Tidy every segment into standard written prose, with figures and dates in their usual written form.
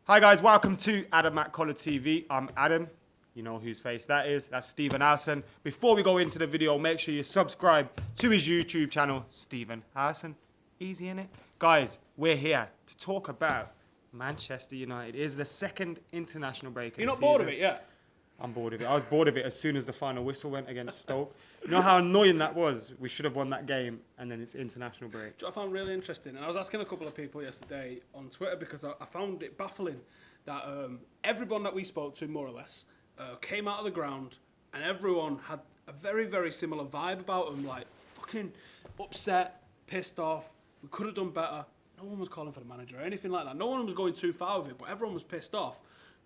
Hi guys, welcome to Adam McKola TV. I'm Adam. You know whose face that is. That's Stephen Harrison. Before we go into the video, make sure you subscribe to his YouTube channel, Stephen Harrison. Easy, innit? Guys, we're here to talk about Manchester United. It is the second international break. You're not bored of it yet? I'm bored of it. I was bored of it as soon as the final whistle went against Stoke. You know how annoying that was? We should have won that game, and then it's international break. Which I found really interesting. And I was asking a couple of people yesterday on Twitter because I found it baffling that everyone that we spoke to, more or less, came out of the ground and everyone had a very, very similar vibe about them. Like, fucking upset, pissed off, we could have done better. No one was calling for the manager or anything like that. No one was going too far with it, but everyone was pissed off.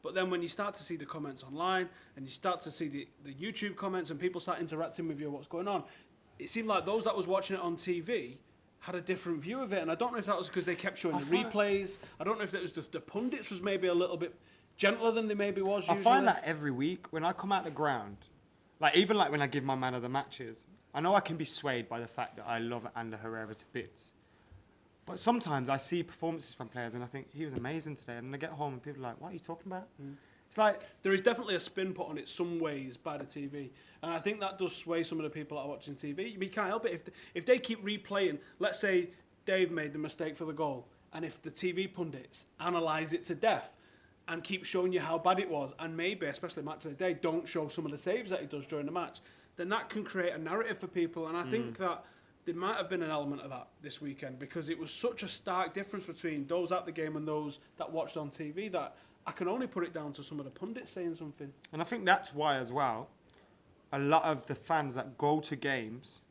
But then when you start to see the comments online and you start to see the YouTube comments and people start interacting with you, what's going on, it seemed like those that was watching it on TV had a different view of it. And I don't know if that was because they kept showing the replays. I don't know if it was the pundits was maybe a little bit gentler than they maybe was usually. I find that every week when I come out the ground, like even like when I give my man of the matches, I know I can be swayed by the fact that I love Ander Herrera to bits. But sometimes I see performances from players and I think, he was amazing today. And I get home and people are like, what are you talking about? It's like... There is definitely a spin put on it some ways by the TV. And I think that does sway some of the people that are watching TV. We can't help it. If they keep replaying, let's say Dave made the mistake for the goal, and if the TV pundits analyse it to death and keep showing you how bad it was, and maybe, especially Match of the Day, don't show some of the saves that he does during the match, then that can create a narrative for people. And I think that there might have been an element of that this weekend because it was such a stark difference between those at the game and those that watched on TV that I can only put it down to some of the pundits saying something. And I think that's why as well, a lot of the fans that go to games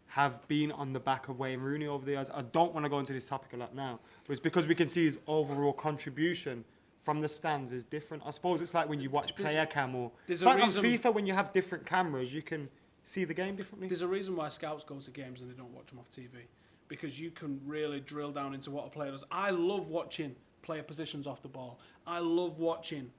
have been on the back of Wayne Rooney over the years. I don't want to go into this topic a lot now, but it's because we can see his overall contribution from the stands is different. I suppose it's like when you watch player cam or... It's like on FIFA when you have different cameras, you can... see the game differently. There's a reason why scouts go to games and they don't watch them off TV, because you can really drill down into what a player does. I love watching player positions off the ball. I love watching.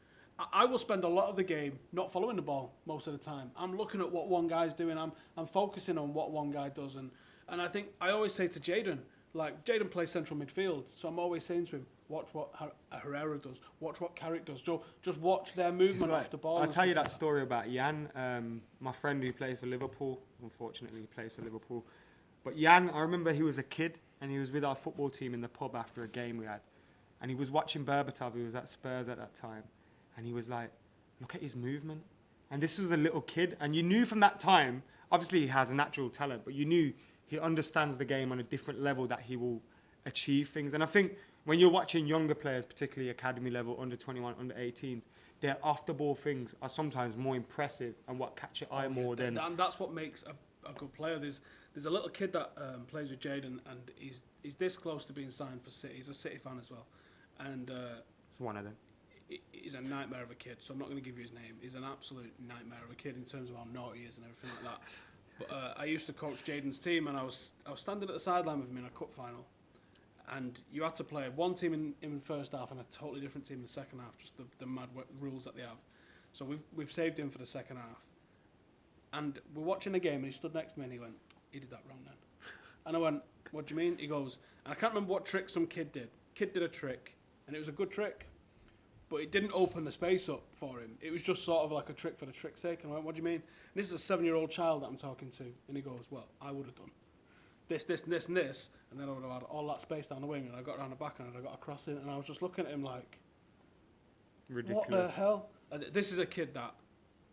I will spend a lot of the game not following the ball most of the time. I'm looking at what one guy's doing. I'm focusing on what one guy does, and I think I always say to Jayden, like Jayden plays central midfield, so I'm always saying to him, watch what Herrera does, watch what Carrick does, just watch their movement off the ball. I'll tell you that story about Jan, my friend who plays for Liverpool. Unfortunately, he plays for Liverpool. But Jan, I remember he was a kid and he was with our football team in the pub after a game we had. And he was watching Berbatov, who was at Spurs at that time. And he was like, look at his movement. And this was a little kid. And you knew from that time, obviously he has a natural talent, but you knew he understands the game on a different level that he will achieve things. And I think when you're watching younger players, particularly academy level, under 21, under 18s, their off-the-ball things are sometimes more impressive and what catch your eye more than... And that's what makes a good player. There's a little kid that plays with Jayden, and he's this close to being signed for City. He's a City fan as well. And it's one of them. He's a nightmare of a kid, so I'm not going to give you his name. He's an absolute nightmare of a kid in terms of how naughty he is and everything like that. But I used to coach Jayden's team, and I was standing at the sideline with him in a cup final. And you had to play one team in the first half and a totally different team in the second half, just the mad rules that they have. So we've saved him for the second half. And we're watching the game and he stood next to me and he went, he did that wrong then. And I went, what do you mean? He goes, and I can't remember what trick some kid did. Kid did a trick and it was a good trick, but it didn't open the space up for him. It was just sort of like a trick for the trick's sake. And I went, what do you mean? And this is a 7-year-old child that I'm talking to. And he goes, well, I would have done this, and this, and then I would have had all that space down the wing, and I got around the back and I got across it, and I was just looking at him like, ridiculous. What the hell? This is a kid that,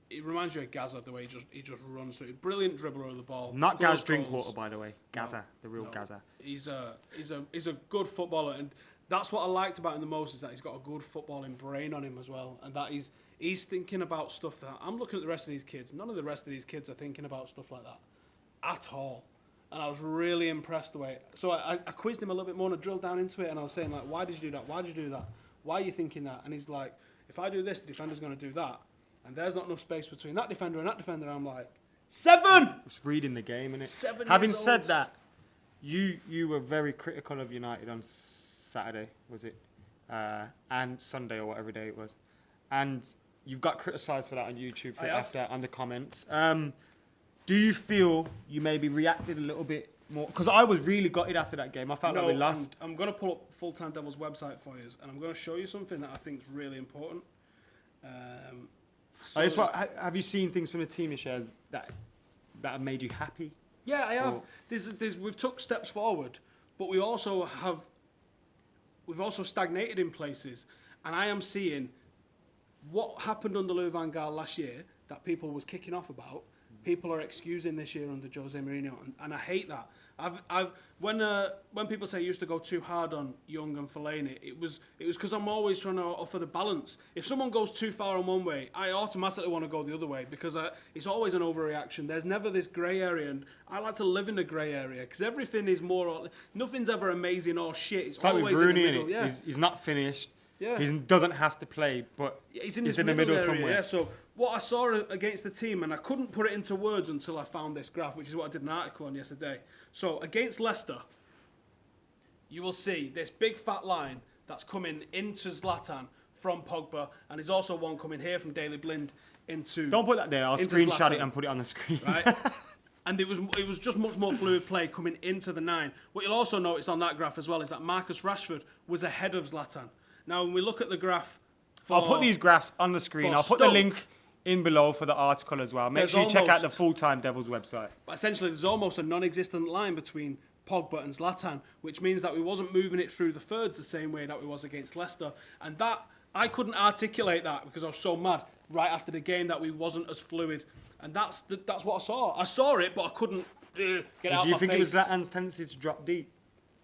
it reminds you of Gaza, the way he just runs through. Brilliant dribbler of the ball. Not Gaz Drinkwater, by the way. Gaza, the real Gaza. He's a good footballer, and that's what I liked about him the most, is that he's got a good footballing brain on him as well, and that he's thinking about stuff that, I'm looking at the rest of these kids, none of the rest of these kids are thinking about stuff like that at all. And I was really impressed the way... So I quizzed him a little bit more and I drilled down into it, and I was saying, like, why did you do that? Why did you do that? Why are you thinking that? And he's like, if I do this, the defender's going to do that. And there's not enough space between that defender and that defender. I'm like, 7! It's reading the game, innit? 7 Having years said old. that, you were very critical of United on Saturday, was it? And Sunday or whatever day it was. And you've got criticised for that on YouTube on the comments. Do you feel you maybe reacted a little bit more? Because I was really gutted after that game. I felt like we lost. I'm going to pull up Full Time Devils website for you, and I'm going to show you something that I think is really important. Have you seen things from the team this year that have made you happy? Yeah, I have. We've took steps forward, but we've also stagnated in places, and I am seeing what happened under Louis van Gaal last year that people was kicking off about. People are excusing this year under Jose Mourinho, and I hate that. When people say you used to go too hard on Young and Fellaini, it was because I'm always trying to offer the balance. If someone goes too far on one way, I automatically want to go the other way because it's always an overreaction. There's never this grey area, and I like to live in the grey area because everything is nothing's ever amazing or shit. It's always like with Rooney, in the middle. Yeah. He's not finished. Yeah. He doesn't have to play, but he's in the middle area, somewhere. Yeah, so what I saw against the team, and I couldn't put it into words until I found this graph, which is what I did an article on yesterday. So against Leicester, you will see this big fat line that's coming into Zlatan from Pogba, and there's also one coming here from Daley Blind into. Don't put that there. I'll screenshot Zlatan. It and put it on the screen. Right. And it was just much more fluid play coming into the 9. What you'll also notice on that graph as well is that Marcus Rashford was ahead of Zlatan. Now, when we look at the graph... I'll put these graphs on the screen. I'll put the link in below for the article as well. Make sure you check out the Full Time Devils website. But essentially, there's almost a non-existent line between Pogba and Zlatan, which means that we wasn't moving it through the thirds the same way that we was against Leicester. And that, I couldn't articulate that because I was so mad right after the game that we wasn't as fluid. And that's what I saw. I saw it, but I couldn't get out of my face. Do you think it was Zlatan's tendency to drop deep?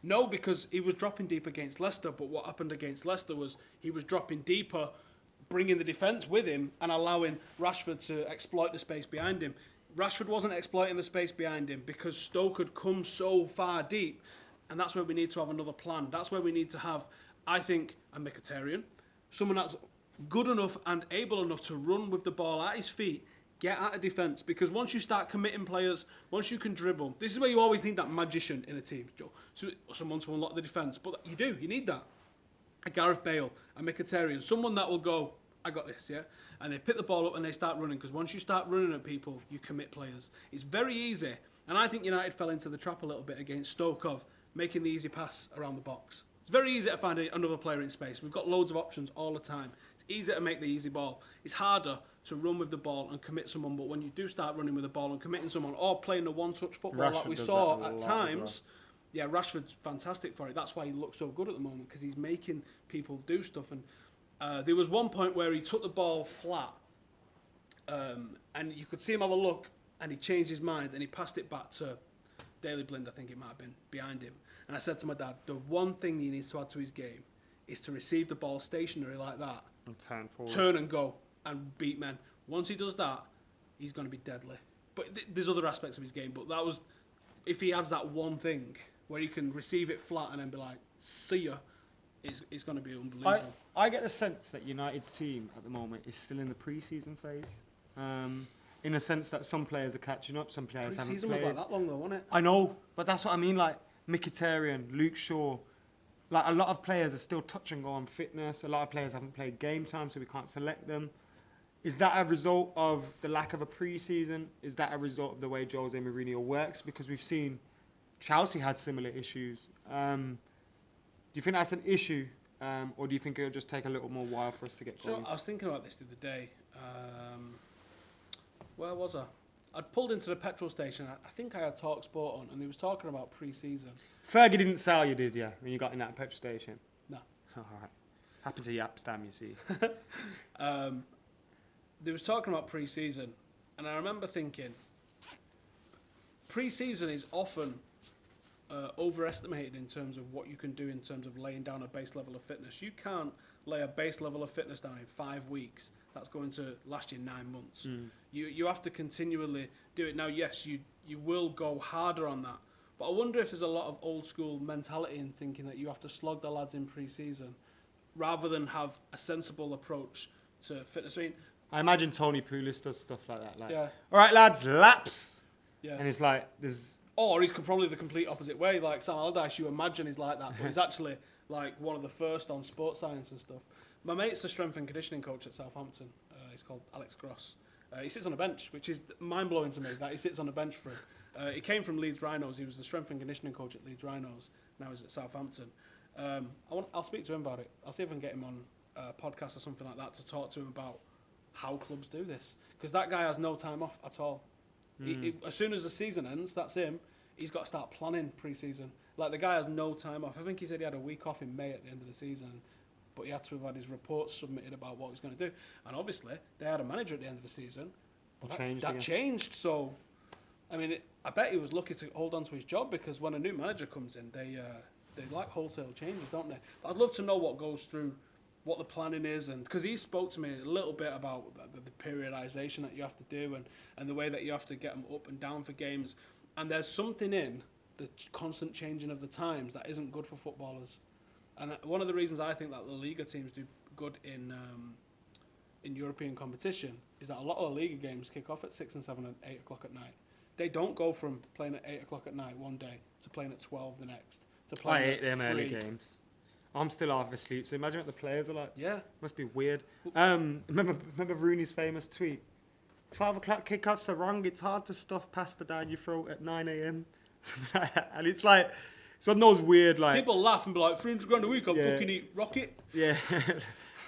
No, because he was dropping deep against Leicester, but what happened against Leicester was he was dropping deeper, bringing the defence with him and allowing Rashford to exploit the space behind him. Rashford wasn't exploiting the space behind him because Stoke had come so far deep, and that's where we need to have another plan. That's where we need to have, I think, a Mkhitaryan, someone that's good enough and able enough to run with the ball at his feet, get out of defence, because once you start committing players, once you can dribble, this is where you always need that magician in a team, Joe. So someone to unlock the defence, but you need that. A Gareth Bale, a Mkhitaryan, someone that will go, I got this, yeah? And they pick the ball up and they start running, because once you start running at people, you commit players. It's very easy, and I think United fell into the trap a little bit against Stoke of making the easy pass around the box. It's very easy to find another player in space. We've got loads of options all the time. It's easy to make the easy ball. It's harder to run with the ball and commit someone, but when you do start running with the ball and committing someone, or playing the one-touch football like we saw at times, yeah, Rashford's fantastic for it. That's why he looks so good at the moment, because he's making people do stuff. And there was one point where he took the ball flat, and you could see him have a look, and he changed his mind, and he passed it back to Daley Blind, I think it might have been, behind him. And I said to my dad, the one thing he needs to add to his game is to receive the ball stationary like that, and turn and go, and beat men. Once he does that, he's going to be deadly. But there's other aspects of his game, but that was, if he adds that one thing where he can receive it flat and then be like, see ya, it's going to be unbelievable. I get the sense that United's team at the moment is still in the pre-season phase. In a sense that some players are catching up, some players haven't played. Pre-season was like that long though, wasn't it? I know, but that's what I mean, like Mkhitaryan, Luke Shaw, like a lot of players are still touch and go on fitness. A lot of players haven't played game time, so we can't select them. Is that a result of the lack of a pre-season? Is that a result of the way Jose Mourinho works? Because we've seen Chelsea had similar issues. Do you think that's an issue, or do you think it'll just take a little more while for us to get going? So I was thinking about this the other day. Where was I? I'd pulled into the petrol station. I think I had Talk Sport on, and they was talking about pre-season. Fergie didn't sell you, did you, when you got in that petrol station? No. All right. Happened to Yapstam, you see. They was talking about pre-season, and I remember thinking, pre-season is often overestimated in terms of what you can do in terms of laying down a base level of fitness. You can't lay a base level of fitness down in 5 weeks. That's going to last you 9 months. You have to continually do it. Now, yes, you will go harder on that, but I wonder if there's a lot of old school mentality in thinking that you have to slog the lads in pre-season rather than have a sensible approach to fitness. I imagine Tony Pulis does stuff like that. Like, yeah. All right, lads, laps. Yeah. And it's like, there's... Or he's probably the complete opposite way. Like Sam Allardyce, you imagine he's like that, but he's actually like one of the first on sports science and stuff. My mate's the strength and conditioning coach at Southampton. He's called Alex Gross. He sits on a bench, which is mind-blowing to me, that he sits on a bench for him. He came from Leeds Rhinos. He was the strength and conditioning coach at Leeds Rhinos. Now he's at Southampton. I'll speak to him about it. I'll see if I can get him on a podcast or something like that to talk to him about how clubs do this. Because that guy has no time off at all. As soon as the season ends, that's him. He's got to start planning pre-season. Like, the guy has no time off. I think he said he had a week off in May at the end of the season, but he had to have had his reports submitted about what he was going to do. And obviously, they had a manager at the end of the season, but that changed. So, I mean, I bet he was lucky to hold on to his job, because when a new manager comes in, they like wholesale changes, don't they? But I'd love to know what goes through, what the planning is, and because he spoke to me a little bit about the periodisation that you have to do, and the way that you have to get them up and down for games. And there's something in the constant changing of the times that isn't good for footballers. And one of the reasons I think that the Liga teams do good in European competition is that a lot of the Liga games kick off at 6 and 7 and 8 o'clock at night. They don't go from playing at 8 o'clock at night one day to playing at 12 the next. To playing I hate them early games. I'm still half asleep, so imagine what the players are like. Yeah. Must be weird. Remember Rooney's famous tweet? 12 o'clock kickoffs are wrong. It's hard to stuff pasta down your throat at 9 a.m. And it's like, it's one of those weird, like... People laugh and be like, 300 grand a week, I'll fucking eat rocket. Yeah.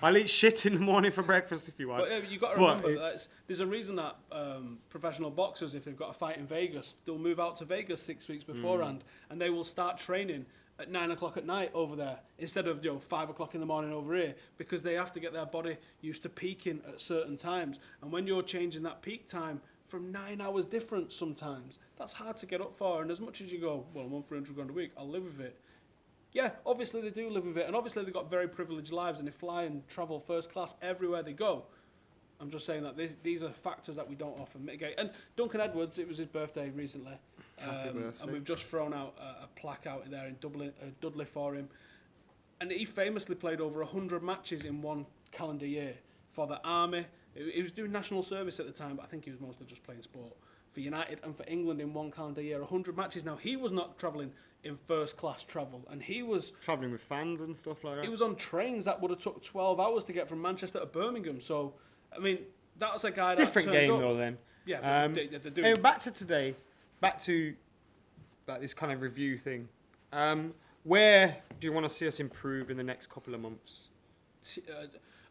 I'll eat shit in the morning for breakfast if you want. But you've got to remember, that there's a reason that professional boxers, if they've got a fight in Vegas, they'll move out to Vegas 6 weeks beforehand, and they will start training at 9 o'clock at night over there instead of 5 o'clock in the morning over here, because they have to get their body used to peaking at certain times. And when you're changing that peak time from 9 hours difference sometimes, that's hard to get up for. And as much as you go, well, I'm on 300 grand a week, I'll live with it. Yeah, obviously they do live with it, and obviously they've got very privileged lives, and they fly and travel first class everywhere they go. I'm just saying that these are factors that we don't often mitigate. And Duncan Edwards, it was his birthday recently. And we've just thrown out a plaque out there in Dublin, Dudley for him. And he famously played over 100 matches in one calendar year for the Army. He was doing national service at the time, but I think he was mostly just playing sport. For United and for England in one calendar year, 100 matches. Now, he was not travelling in first class travel, and he was... travelling with fans and stuff like that. He was on trains that would have took 12 hours to get from Manchester to Birmingham. So, I mean, that's a guy that different game, though, then. Yeah, but they're doing... Anyway, back to today. Back to this kind of review thing. Where do you want to see us improve in the next couple of months?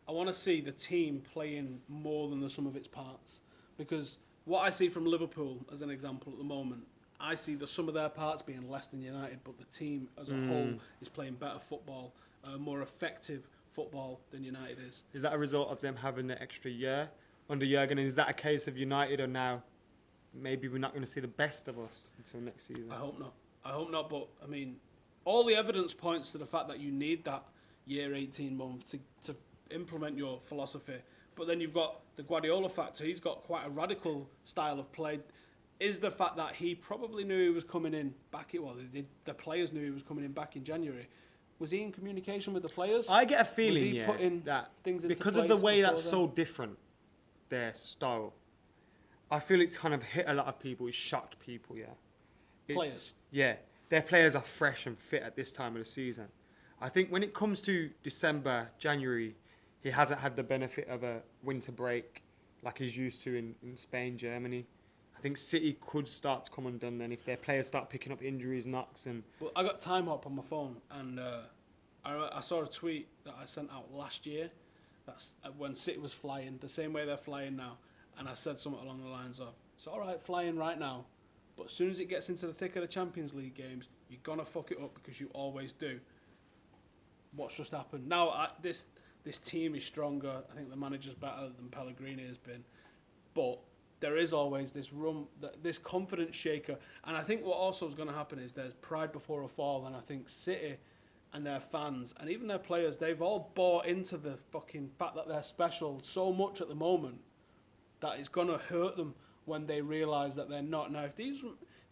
I want to see the team playing more than the sum of its parts. Because what I see from Liverpool, as an example at the moment, I see the sum of their parts being less than United, but the team as a whole is playing better football, more effective football than United is. Is that a result of them having the extra year under Jurgen? And is that a case of United, or now maybe we're not going to see the best of us until next season? I hope not. I hope not, but I mean, all the evidence points to the fact that you need that year, 18 months to implement your philosophy. But then you've got the Guardiola factor. He's got quite a radical style of play. Is the fact that he probably knew he was coming in back... Well, the players knew he was coming in back in January. Was he in communication with the players? I get a feeling, that things because of the way that's so different, their style, I feel it's kind of hit a lot of people. It's shocked people, Players? Yeah. Their players are fresh and fit at this time of the season. I think when it comes to December, January, he hasn't had the benefit of a winter break like he's used to in Spain, Germany. I think City could start to come undone then if their players start picking up injuries, knocks, and... Well, I got Time Hop on my phone, and I saw a tweet that I sent out last year. That's when City was flying, the same way they're flying now. And I said something along the lines of, it's all right flying right now, but as soon as it gets into the thick of the Champions League games, you're going to fuck it up because you always do. What's just happened? Now, this team is stronger. I think the manager's better than Pellegrini has been. But there is always this this confidence shaker. And I think what also is going to happen is there's pride before a fall. And I think City and their fans and even their players, they've all bought into the fucking fact that they're special so much at the moment that it's going to hurt them when they realise that they're not. Now, if these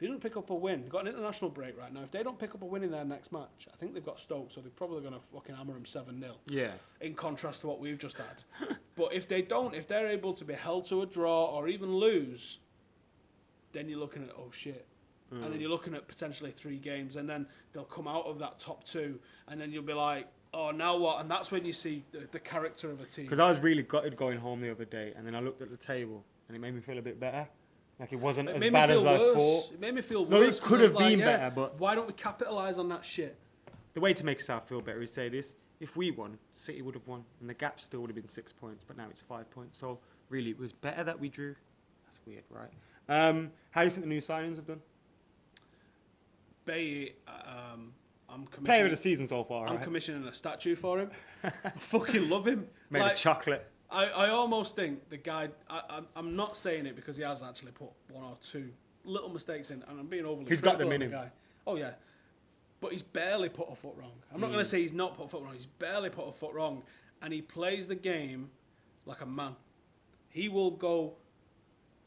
don't pick up a win, they've got an international break right now. If they don't pick up a win in their next match, I think they've got Stoke, so they're probably going to fucking hammer them 7-0. Yeah. In contrast to what we've just had. But if they don't, if they're able to be held to a draw or even lose, then you're looking at, oh shit. And then you're looking at potentially 3 games, and then they'll come out of that top 2, and then you'll be like, oh, now what? And that's when you see the character of a team. Because I was really gutted going home the other day, and then I looked at the table, and it made me feel a bit better. Like, it wasn't It as made bad me as feel I worse. thought. It made me feel worse. No, it 'cause could I was have been like, better, but why don't we capitalise on that shit? the way to make yourself feel better is say this: if we won, City would have won, and the gap still would have been 6 points. But now it's 5 points. So really, it was better that we drew. That's weird, right? How do you think the new signings have done? Bailly, I'm Player of commissioning. the season so far, I'm right? commissioning a statue for him. I fucking love him. Made of chocolate. I almost think the guy. I'm not saying it because he has actually put one or two little mistakes in, and I'm being overly. He's got critical them of in the him. guy. Oh yeah, but he's barely put a foot wrong. I'm not going to say he's not put a foot wrong. He's barely put a foot wrong, and he plays the game like a man. He will go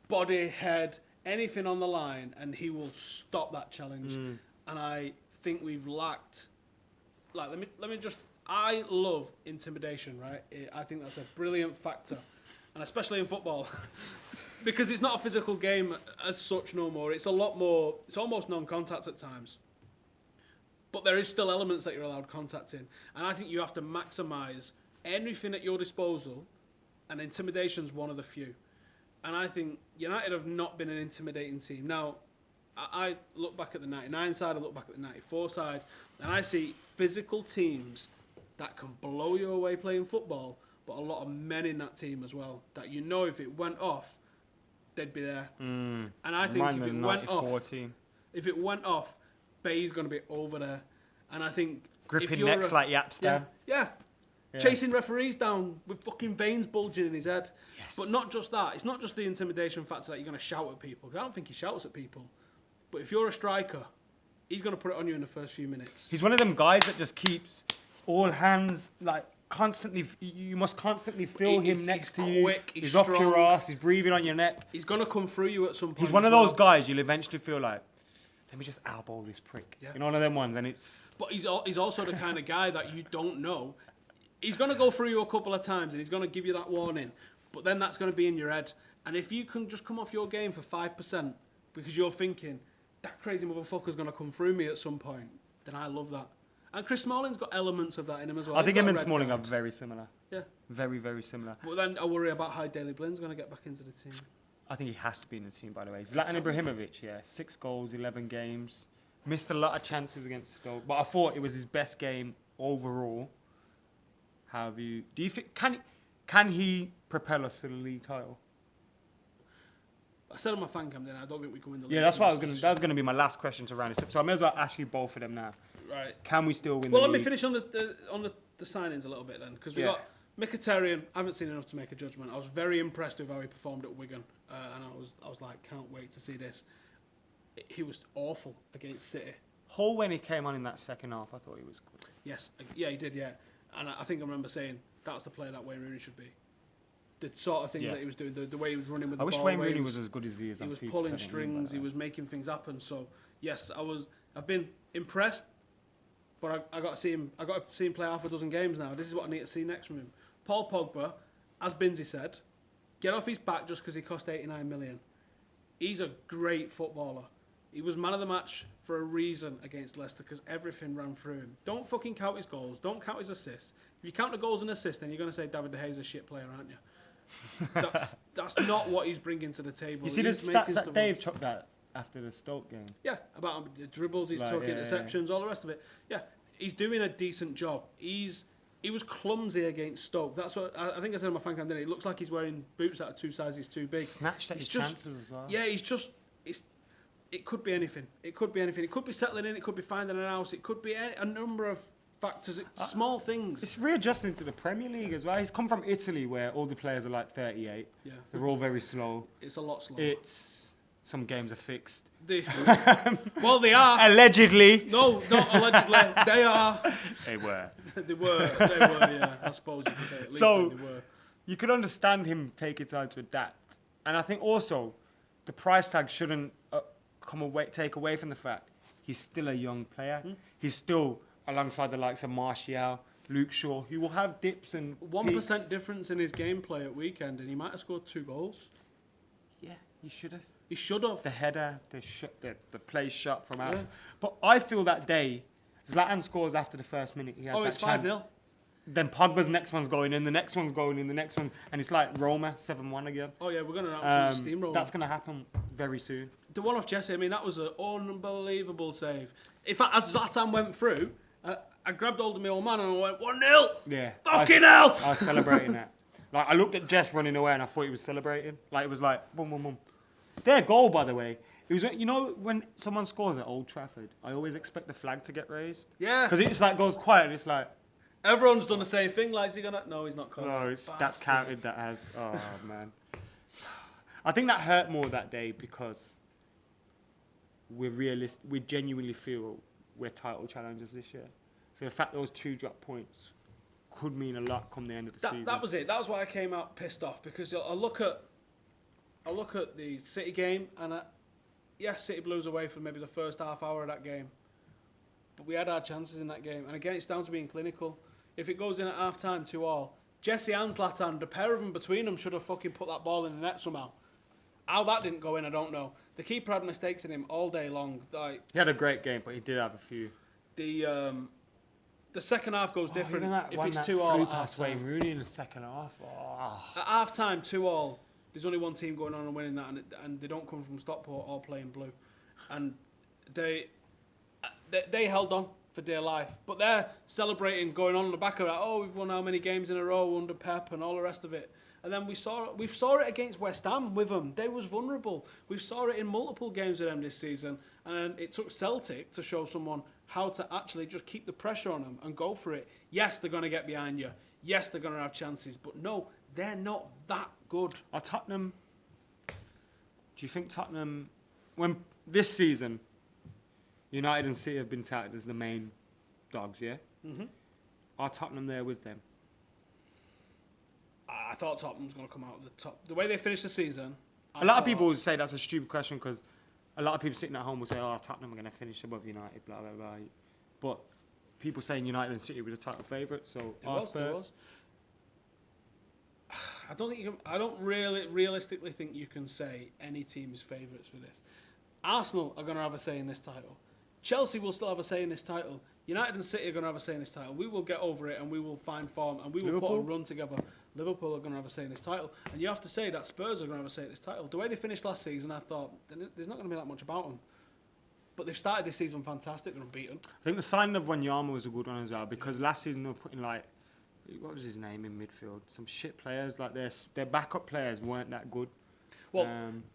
body, head, anything on the line, and he will stop that challenge. And I think we've lacked. Like, let me just. I love intimidation, right? I think that's a brilliant factor, and especially in football, because it's not a physical game as such no more. It's a lot more. It's almost non-contact at times, but there is still elements that you're allowed contact in, and I think you have to maximise everything at your disposal, and intimidation's one of the few. And I think United have not been an intimidating team. Now, I look back at the 99 side, I look back at the 94 side, and I see physical teams that can blow you away playing football, but a lot of men in that team as well, that you know if it went off, they'd be there. And I think if it went off, Bay's going to be over there. And I think... Gripping necks like Yaps down. Yeah. Chasing referees down with fucking veins bulging in his head. Yes. But not just that. It's not just the intimidation factor that you're going to shout at people. 'Cause I don't think he shouts at people. But if you're a striker, he's going to put it on you in the first few minutes. He's one of them guys that just keeps all hands, like, constantly. You must constantly feel him next to you. Quick, he's up your ass. He's breathing on your neck. He's going to come through you at some point. He's one of those guys you'll eventually feel like, let me just elbow this prick. Yeah. You know, one of them ones, and it's... But he's also the kind of guy that you don't know. He's going to go through you a couple of times, and he's going to give you that warning. But then that's going to be in your head. And if you can just come off your game for 5% because you're thinking, that crazy motherfucker's going to come through me at some point, then I love that. And Chris Smalling's got elements of that in him as well. I think him and Smalling are very similar. Yeah. Very, very similar. But then I worry about how Daley Blinn's going to get back into the team. I think he has to be in the team, by the way. Zlatan Ibrahimovic, 6 goals, 11 games. Missed a lot of chances against Stoke. But I thought it was his best game overall. Do you think... Can he propel us to the league title? I said on my fan cam then I don't think we can win the league. Yeah, that's what that was going to be my last question to round this up. So I may as well ask you both of them now. Right. Can we still win Well, the let league? me finish on the signings a little bit then, because we got Mkhitaryan. I haven't seen enough to make a judgment. I was very impressed with how he performed at Wigan, and I was like, can't wait to see this. He was awful against City. Hull, when he came on in that second half, I thought he was good. Yes, yeah, he did, yeah. And I think I remember saying that's the player that Wayne Rooney should be. The sort of things that he was doing, the way he was running with the ball. I wish Wayne Rooney was as good as he is. He was pulling strings. He was making things happen. So yes, I've been impressed, but I got to see him. I got to see him play half a dozen games now. This is what I need to see next from him. Paul Pogba, as Binsey said, get off his back just because he cost 89 million. He's a great footballer. He was man of the match for a reason against Leicester because everything ran through him. Don't fucking count his goals. Don't count his assists. If you count the goals and assists, then you're going to say David De Gea's a shit player, aren't you? That's not what he's bringing to the table. You see the stats that Dave chucked out after the Stoke game? Yeah, about the dribbles he's took, interceptions, all the rest of it. Yeah, he's doing a decent job. He was clumsy against Stoke. That's what I think I said in my fan cam. It looks like he's wearing boots that are 2 sizes too big. Snatched at his chances as well. Yeah, it could be anything. It could be anything. It could be settling in. It could be finding an house. It could be a number of factors, small things. It's readjusting to the Premier League as well. He's come from Italy where all the players are like 38. Yeah. They're all very slow. It's a lot slower. Some games are fixed. Well, they are. Allegedly. No, not allegedly. They are. They were. They were, yeah. I suppose you could say at least they were. You could understand him taking time to adapt. And I think also the price tag shouldn't take away from the fact he's still a young player. He's still alongside the likes of Martial, Luke Shaw, who will have dips and 1% difference in his gameplay at weekend, and he might have scored 2 goals. Yeah, he should have. He should have. The header, the play shot from outside. Yeah. But I feel that day, Zlatan scores after the first minute. He has it's 5-0. then Pogba's next one's going in, the next one's going in, the next one, and it's like Roma 7-1 again. Oh yeah, we're going to absolutely steamroll. That's going to happen very soon. The one off Jesse, I mean, that was an unbelievable save. In fact, as Zlatan went through, I grabbed hold of my old man and I went 1-0. Yeah. Fucking hell! I was celebrating that. Like I looked at Jess running away and I thought he was celebrating. Like it was like boom, boom, boom. Their goal, by the way. It was, you know, when someone scores at Old Trafford, I always expect the flag to get raised. Yeah. Because it just like goes quiet and it's like... Everyone's done the same thing. Like, is he going to... No, he's not calling. No, that's counted that as... Oh, man. I think that hurt more that day because we genuinely feel we're title challengers this year. So the fact those 2 drop points could mean a lot come the end of the season. That was it. That was why I came out pissed off because I look at the City game and City blew us away for maybe the first half hour of that game, but we had our chances in that game. And again, it's down to being clinical. If it goes in at half time 2-2, Jesse and Zlatan, the pair of them between them should have fucking put that ball in the net somehow. How that didn't go in, I don't know. The keeper had mistakes in him all day long. Like, he had a great game, but he did have a few. The second half goes different. If it's 2-2 past Wayne Rooney in the second half. Oh. At half time, 2-2. There's only one team going on and winning that, and they don't come from Stockport or playing blue, and they held on for dear life. But they're celebrating, going on the back of that. Oh, we've won how many games in a row under Pep and all the rest of it. And then we saw it against West Ham with them. They was vulnerable. We saw it in multiple games with them this season, and it took Celtic to show someone how to actually just keep the pressure on them and go for it. Yes, they're going to get behind you. Yes, they're going to have chances, but no, they're not that good. Are Tottenham... Do you think Tottenham... When this season, United and City have been touted as the main dogs, yeah? Mm-hmm. Are Tottenham there with them? I thought Tottenham was going to come out at the top. The way they finished the season... A lot of people would say that's a stupid question because a lot of people sitting at home will say, oh, Tottenham are going to finish above United, blah, blah, blah. But people saying United and City were the title favourites, so Spurs... I don't really realistically think you can say any team is favourites for this. Arsenal are going to have a say in this title. Chelsea will still have a say in this title. United and City are going to have a say in this title. We will get over it and we will find form and we will put a run together. Liverpool are going to have a say in this title. And you have to say that Spurs are going to have a say in this title. The way they finished last season, I thought, there's not going to be that much about them. But they've started this season fantastic. They're unbeaten. I think the signing of Wanyama was a good one as well because last season they were putting like... What was his name in midfield? Some shit players. Like their backup players weren't that good. Well,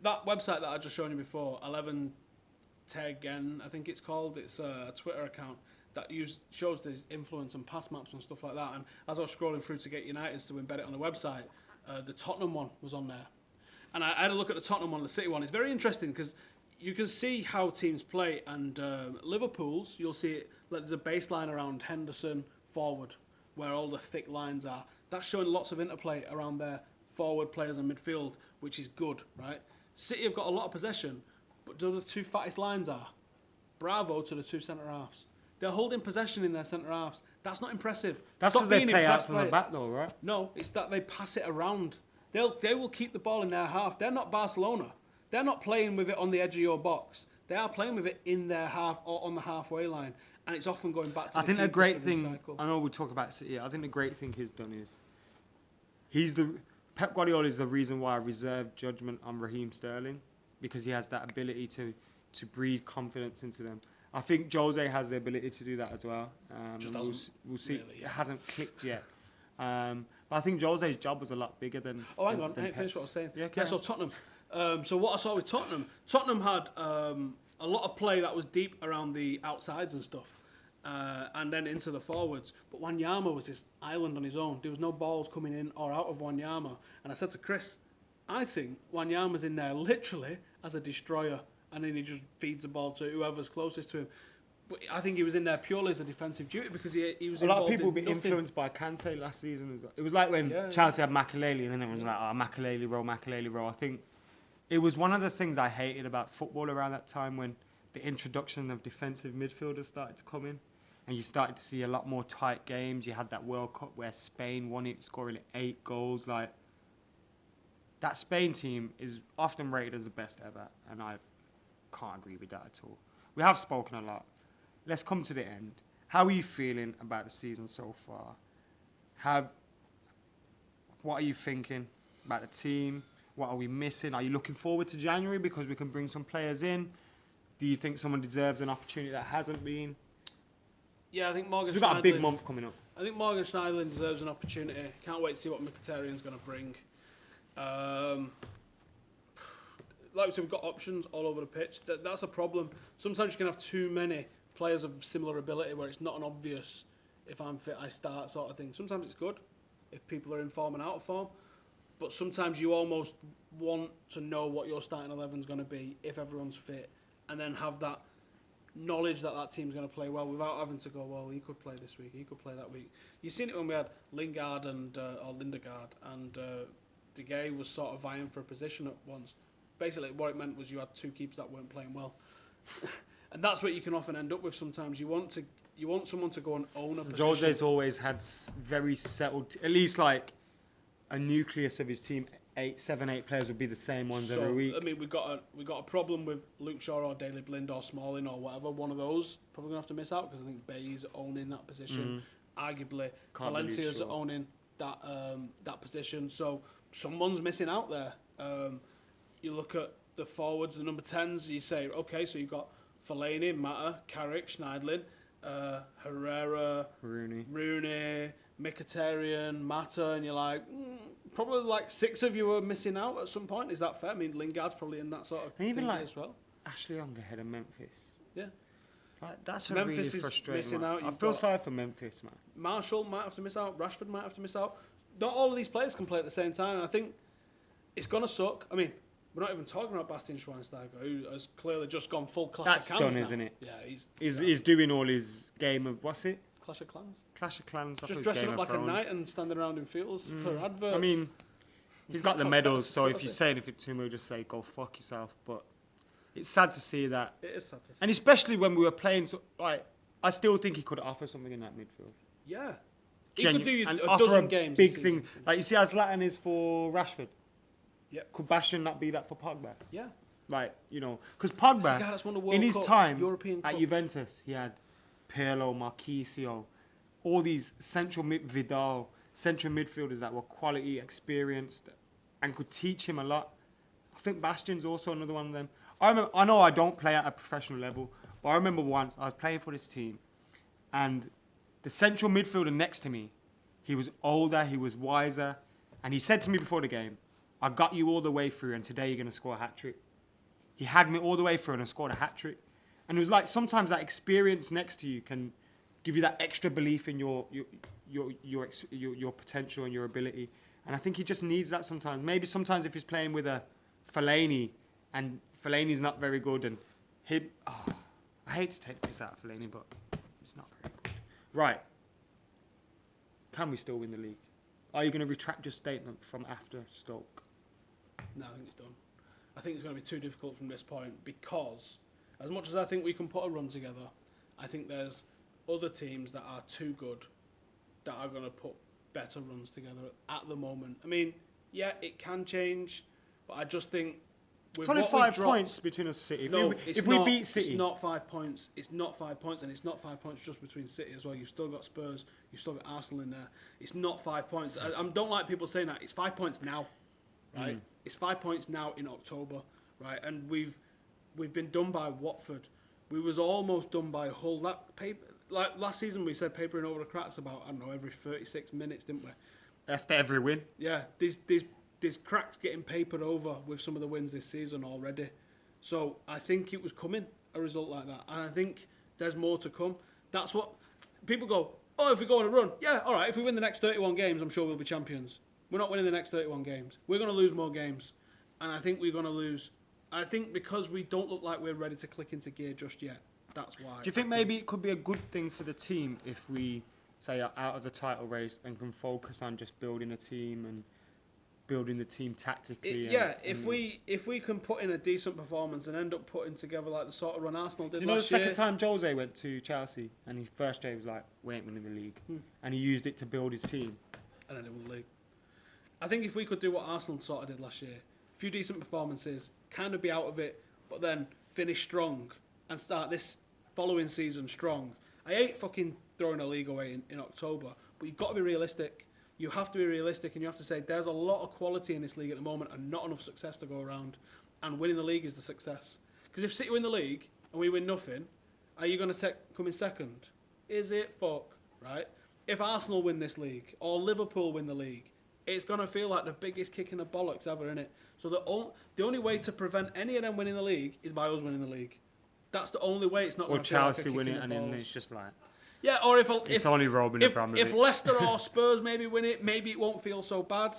that website that I just shown you before, 11 Tegen, I think it's called. It's a Twitter account that shows the influence and pass maps and stuff like that. And as I was scrolling through to get United's to embed it on the website, the Tottenham one was on there. And I had a look at the Tottenham one, the City one. It's very interesting because you can see how teams play. And Liverpool's, you'll see it, like there's a baseline around Henderson forward, where all the thick lines are. That's showing lots of interplay around their forward players and midfield, which is good, right? City have got a lot of possession, but the 2 fattest lines are bravo to the 2 centre-halves. They're holding possession in their centre-halves. That's not impressive. That's because they play out from the back though, right? No, it's that they pass it around. They will keep the ball in their half. They're not Barcelona. They're not playing with it on the edge of your box. They are playing with it in their half or on the halfway line. And it's often going back to I think the great thing, I know we talk about City, I think the great thing he's done is, Pep Guardiola is the reason why I reserve judgment on Raheem Sterling, because he has that ability to breed confidence into them. I think Jose has the ability to do that as well. We'll see. Really, yeah. It hasn't clicked yet. But I think Jose's job was a lot bigger than... Oh, hang on, I didn't finish what I was saying. Yeah, so Tottenham. So what I saw with Tottenham had a lot of play that was deep around the outsides and stuff. And then into the forwards. But Wanyama was this island on his own. There was no balls coming in or out of Wanyama. And I said to Chris, I think Wanyama's in there literally as a destroyer. And then he just feeds the ball to whoever's closest to him. But I think he was in there purely as a defensive duty because he was involved in a lot of people were influenced by Kante last season as well. It was like when Chelsea had Makelele and then it was like, oh, Makelele roll. I think it was one of the things I hated about football around that time when the introduction of defensive midfielders started to come in. And you started to see a lot more tight games. You had that World Cup where Spain won it, scoring 8 goals. Like that Spain team is often rated as the best ever, and I can't agree with that at all. We have spoken a lot. Let's come to the end. How are you feeling about the season so far? What are you thinking about the team? What are we missing? Are you looking forward to January because we can bring some players in? Do you think someone deserves an opportunity that hasn't been? Yeah, I think Morgan. We've got a big month coming up. I think Morgan Schneiderlin deserves an opportunity. Can't wait to see what Mkhitaryan's going to bring. Like we said, we've got options all over the pitch. That's a problem. Sometimes you can have too many players of similar ability where it's not an obvious, if I'm fit, I start sort of thing. Sometimes it's good if people are in form and out of form. But sometimes you almost want to know what your starting 11 is going to be if everyone's fit, and then have that knowledge that that team's going to play well without having to go, well, he could play this week, he could play that week. You've seen it when we had Lingard and or Lindegaard, and De Gea was sort of vying for a position at once. Basically, what it meant was you had two keepers that weren't playing well, and that's what you can often end up with. Sometimes you want someone to go and own a position. Jose's always had very settled, at least like a nucleus of his team. 7, 8 players would be the same ones every week. I mean, we got a problem with Luke Shaw or Daley Blind or Smalling or whatever. One of those probably gonna have to miss out because I think Bay's owning that position. Arguably, Valencia's owning that position. So someone's missing out there. You look at the forwards, the number 10s. You say, okay, so you've got Fellaini, Mata, Carrick, Schneiderlin, Herrera, Rooney, Mkhitaryan, Mata, and you're like, probably like 6 of you are missing out at some point. Is that fair? I mean, Lingard's probably in that sort of thing as well. Ashley Young ahead of Memphis. Yeah. Like, that's Memphis really frustrating. Out. I feel sorry for Memphis, man. Marshall might have to miss out. Rashford might have to miss out. Not all of these players can play at the same time. And I think it's going to suck. I mean, we're not even talking about Bastian Schweinsteiger, who has clearly just gone full Clash of Clans. That's done, now. isn't it? Yeah, he's doing all his game of, what's it? Clash of Clans. Clash of Clans. Just dressing up like a knight and standing around in fields for adverts. I mean, he's got the medals, so if you say anything to him, he'll just say, go fuck yourself. But it's sad to see that. It is sad to see. And especially when we were playing, so, like, I still think he could offer something in that midfield. Yeah. He could do and a offer dozen games. Big thing. Like, you see how Zlatan is for Rashford? Yeah. Could Bastian not be that for Pogba? Yeah. Like, you know, because Pogba, in his time at Juventus, he had Pirlo, Marchisio, all these central midfielders that were quality, experienced, and could teach him a lot. I think Bastian's also another one of them. I know I don't play at a professional level, but I remember once I was playing for this team, and the central midfielder next to me, he was older, he was wiser, and he said to me before the game, I got you all the way through, and today you're going to score a hat-trick. He had me all the way through, and I scored a hat-trick. And it was like sometimes that experience next to you can give you that extra belief in your potential and your ability. And I think he just needs that sometimes. Maybe sometimes if he's playing with a Fellaini, and Fellaini's not very good, and I hate to take the piss out of Fellaini, but it's not very good. Right. Can we still win the league? Are you going to retract your statement from after Stoke? No, I think it's done. I think it's going to be too difficult from this point because, as much as I think we can put a run together, I think there's other teams that are too good that are going to put better runs together at the moment. I mean, yeah, it can change, but I just think it's only 5 points between us and City. If we beat City, it's not 5 points. It's not 5 points, and it's not 5 points just between City as well. You've still got Spurs. You've still got Arsenal in there. It's not 5 points. I don't like people saying that. It's 5 points now, right? It's 5 points now in October, right? And we've been done by Watford. We was almost done by Hull. That paper, like last season, we said papering over the cracks about every 36 minutes, didn't we? After every win. Yeah, there's cracks getting papered over with some of the wins this season already. So I think it was coming, a result like that. And I think there's more to come. That's what people go, oh, if we go on a run, yeah, all right, if we win the next 31 games, I'm sure we'll be champions. We're not winning the next 31 games. We're going to lose more games. And I think we're going to lose. I think because we don't look like we're ready to click into gear just yet. That's why. Do you think maybe it could be a good thing for the team if we, say, are out of the title race and can focus on just building a team and building the team tactically? If we can put in a decent performance and end up putting together like the sort of run Arsenal did last year. You know, the second time Jose went to Chelsea and his first day was like, we ain't winning the league. And he used it to build his team. And then they won the league. I think if we could do what Arsenal sort of did last year, a few decent performances, kind of be out of it, but then finish strong and start this following season strong. I hate fucking throwing a league away in October, but you've got to be realistic. you have to be realistic and you have to say there's a lot of quality in this league at the moment and not enough success to go around. And winning the league is the success. Because if City win the league and we win nothing, are you going to come in second? Is it? Fuck, right? If Arsenal win this league or Liverpool win the league, it's going to feel like the biggest kick in the bollocks ever, innit? So the only way to prevent any of them winning the league is by us winning the league. That's the only way. It's not going to feel like a Chelsea kick win in it the and then balls. it's just like... Yeah, or It's only Roman Abramovich. if Leicester or Spurs maybe win it, maybe it won't feel so bad.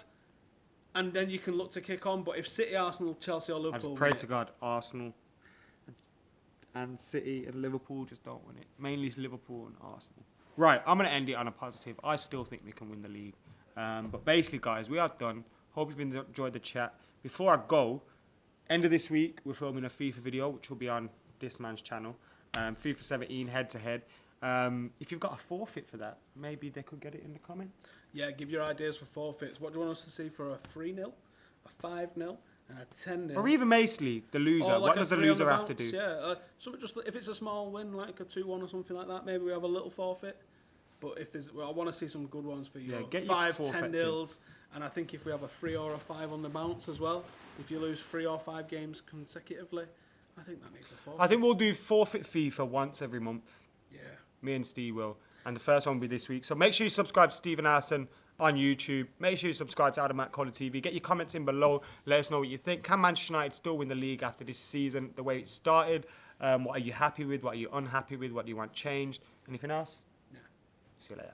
And then you can look to kick on. But if City, Arsenal, Chelsea or I Liverpool just pray win to God Arsenal and City and Liverpool just don't win it. Mainly it's Liverpool and Arsenal. Right, I'm going to end it on a positive. I still think we can win the league. But basically, guys, we are done. Hope you've enjoyed the chat. Before I go, end of this week, we're filming a FIFA video, which will be on this man's channel. FIFA 17 head-to-head. If you've got a forfeit for that, maybe they could get it in the comments. Yeah, give your ideas for forfeits. What do you want us to see for a 3-0, a 5-0, and a 10-0? Or even basically, the loser. Or like What a does the 3 on loser have bounce, to do? Yeah, something just if it's a small win, like a 2-1 or something like that, maybe we have a little forfeit. But if there's, I want to see some good ones for you. Yeah, get your 5, forfeit 10-0s, and I think if we have a 3 or a 5 on the bounce as well, if you lose 3 or 5 games consecutively, I think that needs a forfeit. I think we'll do forfeit FIFA once every month. Yeah. Me and Steve will. And the first one will be this week. So make sure you subscribe to Stephen Arson on YouTube. Make sure you subscribe to Adam McKola TV. Get your comments in below. Let us know what you think. Can Manchester United still win the league after this season, the way it started? What are you happy with? What are you unhappy with? What do you want changed? Anything else? Yeah. See you later.